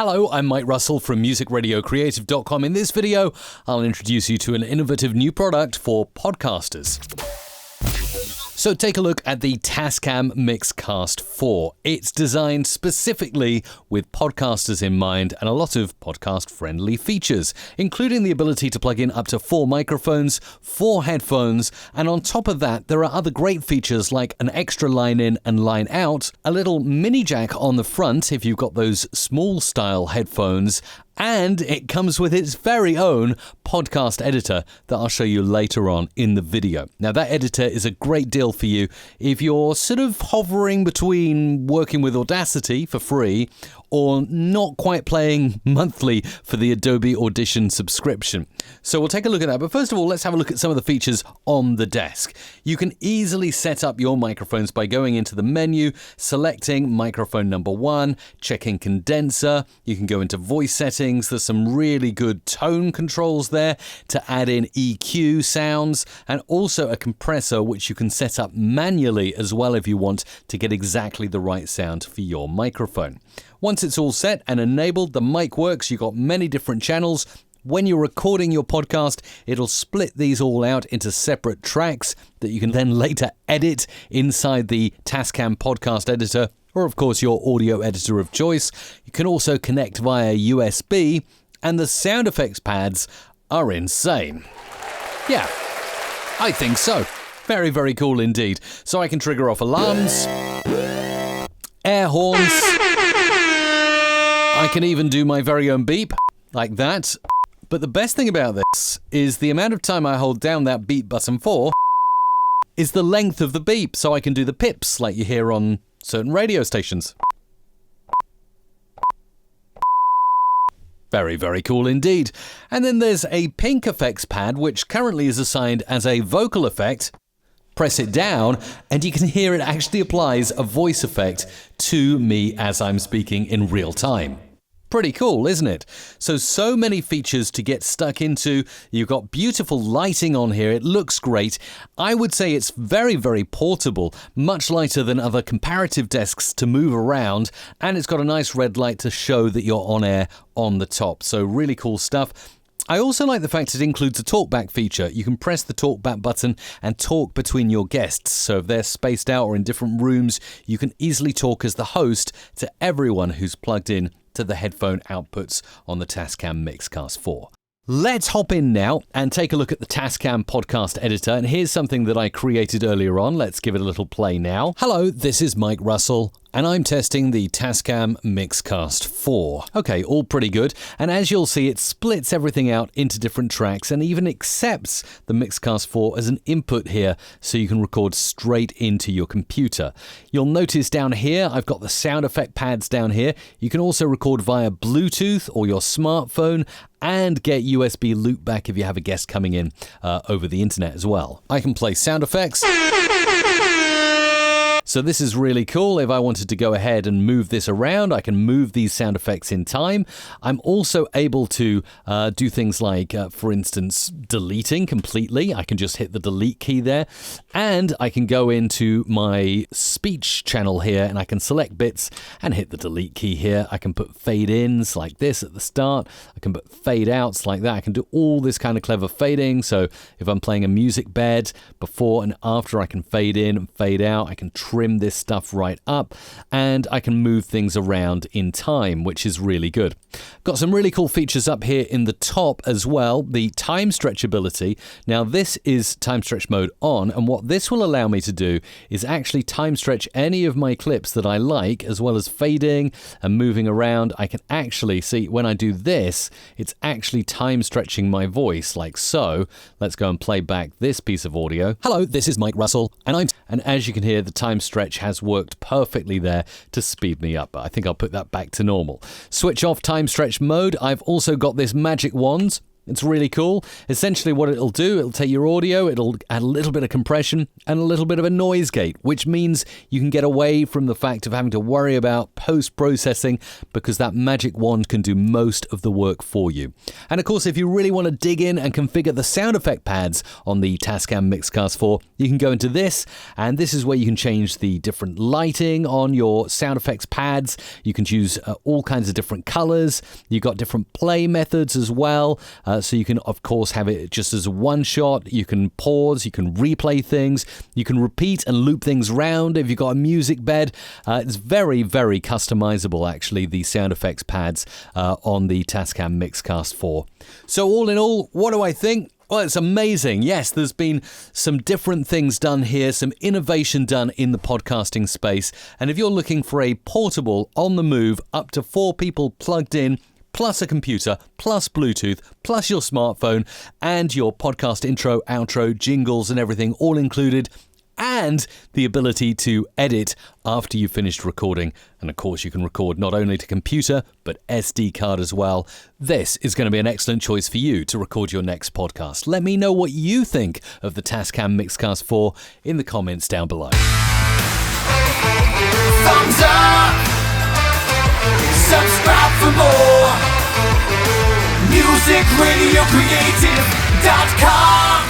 Hello, I'm Mike Russell from musicradiocreative.com. In this video, I'll introduce you to an innovative new product for podcasters. So take a look at the Tascam Mixcast 4. It's designed specifically with podcasters in mind and a lot of podcast-friendly features, including the ability to plug in up to 4 microphones, 4 headphones, and on top of that, there are other great features like an extra line in and line out, a little mini jack on the front if you've got those small style headphones, and it comes with its very own podcast editor that I'll show you later on in the video. Now, that editor is a great deal for you if you're sort of hovering between working with Audacity for free or not quite paying monthly for the Adobe Audition subscription. So we'll take a look at that. But first of all, let's have a look at some of the features on the desk. You can easily set up your microphones by going into the menu, selecting microphone number 1, checking condenser. You can go into voice settings. There's some really good tone controls there to add in EQ sounds and also a compressor which you can set up manually as well if you want to get exactly the right sound for your microphone. Once it's all set and enabled, the mic works. You've got many different channels. When you're recording your podcast, it'll split these all out into separate tracks that you can then later edit inside the Tascam Podcast Editor, or of course your audio editor of choice. You can also connect via USB, and the sound effects pads are insane. Yeah, I think so. Very, very cool indeed. So I can trigger off alarms, air horns. I can even do my very own beep, like that. But the best thing about this is the amount of time I hold down that beep button for is the length of the beep, so I can do the pips like you hear on certain radio stations. Very, very cool indeed. And then there's a pink effects pad, which currently is assigned as a vocal effect. Press it down, and you can hear it actually applies a voice effect to me as I'm speaking in real time. Pretty cool, isn't it? So many features to get stuck into. You've got beautiful lighting on here. It looks great. I would say it's very, very portable, much lighter than other comparative desks to move around, and it's got a nice red light to show that you're on air on the top. So really cool stuff. I also like the fact it includes a Talkback feature. You can press the Talkback button and talk between your guests. So if they're spaced out or in different rooms, you can easily talk as the host to everyone who's plugged in to the headphone outputs on the Tascam Mixcast 4. Let's hop in now and take a look at the Tascam Podcast Editor. And here's something that I created earlier on. Let's give it a little play now. Hello, this is Mike Russell, and I'm testing the Tascam Mixcast 4. Okay, all pretty good. And as you'll see, it splits everything out into different tracks and even accepts the Mixcast 4 as an input here so you can record straight into your computer. You'll notice down here, I've got the sound effect pads down here. You can also record via Bluetooth or your smartphone and get USB loopback if you have a guest coming in over the internet as well. I can play sound effects. So this is really cool. If I wanted to go ahead and move this around, I can move these sound effects in time. I'm also able to do things like, for instance, deleting completely. I can just hit the delete key there. And I can go into my speech channel here and I can select bits and hit the delete key here. I can put fade ins like this at the start. I can put fade outs like that. I can do all this kind of clever fading. So if I'm playing a music bed before and after, I can fade in and fade out. I can trim this stuff right up, and I can move things around in time, which is really good. Got some really cool features up here in the top as well. The time stretch ability. Now this is time stretch mode on, and what this will allow me to do is actually time stretch any of my clips that I like, as well as fading and moving around. I can actually see when I do this, it's actually time stretching my voice like so. Let's go and play back this piece of audio. Hello, this is Mike Russell, and as you can hear, the time stretch has worked perfectly there to speed me up. But I think I'll put that back to normal. Switch off time stretch mode. I've also got this magic wand. It's really cool. Essentially what it'll do, it'll take your audio, it'll add a little bit of compression and a little bit of a noise gate, which means you can get away from the fact of having to worry about post-processing because that magic wand can do most of the work for you. And of course, if you really want to dig in and configure the sound effect pads on the Tascam Mixcast 4, you can go into this, and this is where you can change the different lighting on your sound effects pads. You can choose all kinds of different colors. You've got different play methods as well. So you can, of course, have it just as one shot. You can pause, you can replay things, you can repeat and loop things round if you've got a music bed. It's very, very customizable, actually, the sound effects pads on the Tascam Mixcast 4. So all in all, what do I think? Well, it's amazing. Yes, there's been some different things done here, some innovation done in the podcasting space. And if you're looking for a portable, on the move, up to 4 people plugged in, plus a computer, plus Bluetooth, plus your smartphone, and your podcast intro, outro, jingles and everything all included, and the ability to edit after you've finished recording. And of course, you can record not only to computer, but SD card as well. This is going to be an excellent choice for you to record your next podcast. Let me know what you think of the Tascam Mixcast 4 in the comments down below. Thumbs up! Subscribe for more. MusicRadioCreative.com